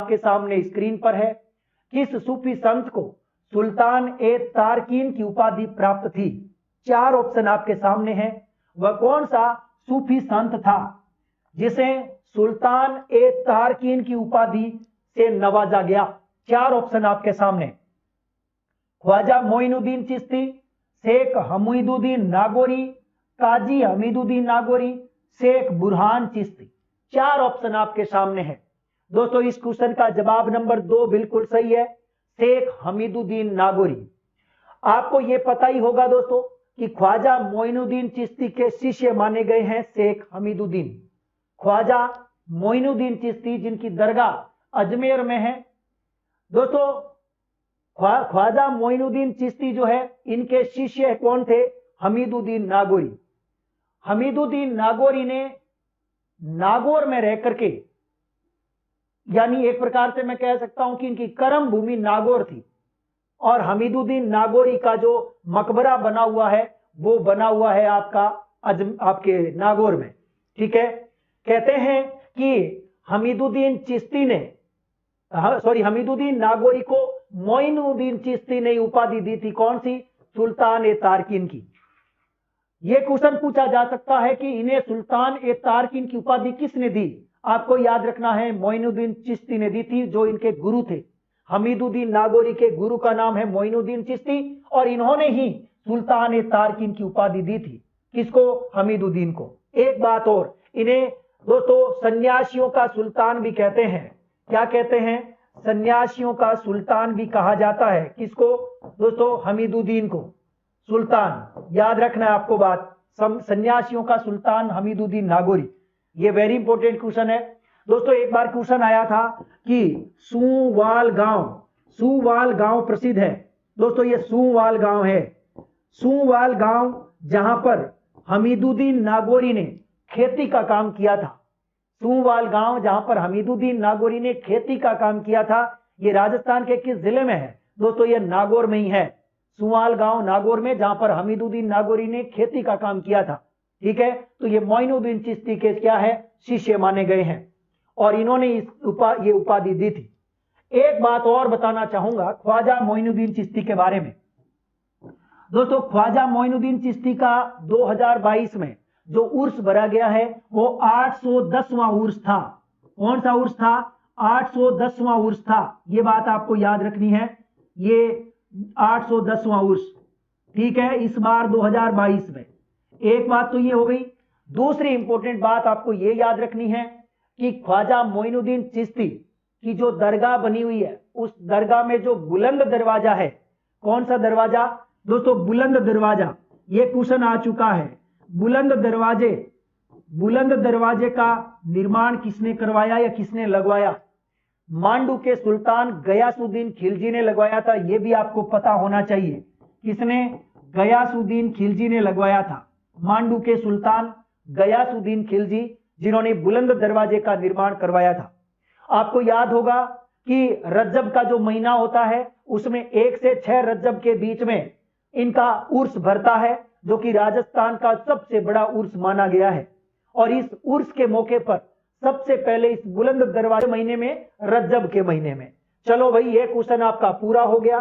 आपके सामने स्क्रीन पर है। किस सूफी संत को सुल्तान ए तारकीन की उपाधि प्राप्त थी? 4 ऑप्शन आपके सामने हैं। वह कौन सा सूफी संत था जिसे सुल्तान ए तारकीन की उपाधि से नवाजा गया? 4 ऑप्शन आपके सामने। ख्वाजा मोइनुद्दीन चिश्ती, शेख हमीदुद्दीन नागौरी, काजी हमीदुद्दीन नागौरी, शेख बुरहान चिश्ती। 4 ऑप्शन आपके सामने हैं। दोस्तों इस क्वेश्चन का जवाब नंबर 2 बिल्कुल सही है, शेख हमीदुद्दीन नागौरी। आपको यह पता ही होगा दोस्तों कि ख्वाजा मोइनुद्दीन चिश्ती के शिष्य माने गए हैं शेख हमीदुद्दीन। ख्वाजा मोइनुद्दीन चिश्ती जिनकी दरगाह अजमेर में है। दोस्तों ख्वाजा मोइनुद्दीन चिश्ती जो है इनके शिष्य कौन थे? हमीदुद्दीन नागौरी। हमीदुद्दीन नागौरी ने नागौर में रह करके, यानी एक प्रकार से मैं कह सकता हूं कि इनकी कर्म भूमि नागौर थी, और हमीदुद्दीन नागौरी का जो मकबरा बना हुआ है वो बना हुआ है आपके नागौर में। ठीक है, कहते हैं कि हमीदुद्दीन नागौरी को मोइनुद्दीन चिश्ती ने उपाधि दी थी। कौन सी? सुल्तान ए तारकीन की। यह क्वेश्चन पूछा जा सकता है कि इन्हें सुल्तान ए तारकीन की उपाधि किसने दी? आपको याद रखना है मोइनुद्दीन चिश्ती ने दी थी, जो इनके गुरु थे। हमीदुद्दीन नागौरी के गुरु का नाम है मोइनुद्दीन चिश्ती, और इन्होंने ही सुल्तान ए तारकीन की उपाधि दी थी। किसको? हमीदुद्दीन को। एक बात और, इन्हें दोस्तों सन्यासियों का सुल्तान भी कहते हैं। क्या कहते हैं? सन्यासियों का सुल्तान भी कहा जाता है। किसको? दोस्तों हमीदुद्दीन को सुल्तान। याद रखना है आपको बात, सन्यासियों का सुल्तान हमीदुद्दीन नागौरी। ये वेरी इंपॉर्टेंट क्वेश्चन है दोस्तों। एक बार क्वेश्चन आया था कि सूवाल गांव प्रसिद्ध है। दोस्तों ये सूवाल गांव है। सूवाल गांव जहां पर हमीदुद्दीन नागौरी ने खेती का काम किया था। सूवाल गांव जहां पर हमीदुद्दीन नागौरी ने खेती का काम किया था, ये राजस्थान के किस जिले में है? दोस्तों ये नागौर में ही है। सूवाल गांव नागौर में, जहां पर हमीदुद्दीन नागौरी ने खेती का काम किया था। ठीक है, तो ये मोइनुद्दीन चिश्ती के क्या है? शिष्य माने गए हैं, और इन्होंने ये उपाधि दी थी। एक बात और बताना चाहूंगा ख्वाजा मोइनुद्दीन चिश्ती के बारे में। दोस्तों ख्वाजा मोइनुद्दीन चिश्ती का 2022 में जो उर्स भरा गया है वो 810वां उर्स था। कौन सा उर्स था? 810वां उर्स था। ये बात आपको याद रखनी है, ये 810वां उर्स। ठीक है, इस बार 2022 में। एक बात तो ये हो गई। दूसरी इंपॉर्टेंट बात आपको ये याद रखनी है कि ख्वाजा मोइनुद्दीन चिश्ती की जो दरगाह बनी हुई है, उस दरगाह में जो बुलंद दरवाजा है, कौन सा दरवाजा? दोस्तों बुलंद दरवाजा। ये क्वेश्चन आ चुका है। बुलंद दरवाजे का निर्माण किसने करवाया या किसने लगवाया? मांडू के सुल्तान गयासुद्दीन खिलजी ने लगवाया था। यह भी आपको पता होना चाहिए। किसने? गयासुद्दीन खिलजी ने लगवाया था। मांडू के सुल्तान गयासुद्दीन खिलजी, जिन्होंने बुलंद दरवाजे का निर्माण करवाया था। आपको याद होगा कि रज्जब का जो महीना होता है उसमें 1 से 6 रज्जब के बीच में इनका उर्स भरता है, जो कि राजस्थान का सबसे बड़ा उर्स माना गया है। और इस उर्स के मौके पर सबसे पहले इस बुलंद दरवाजे महीने में, रज्जब के महीने में। चलो भाई, ये क्वेश्चन आपका पूरा हो गया।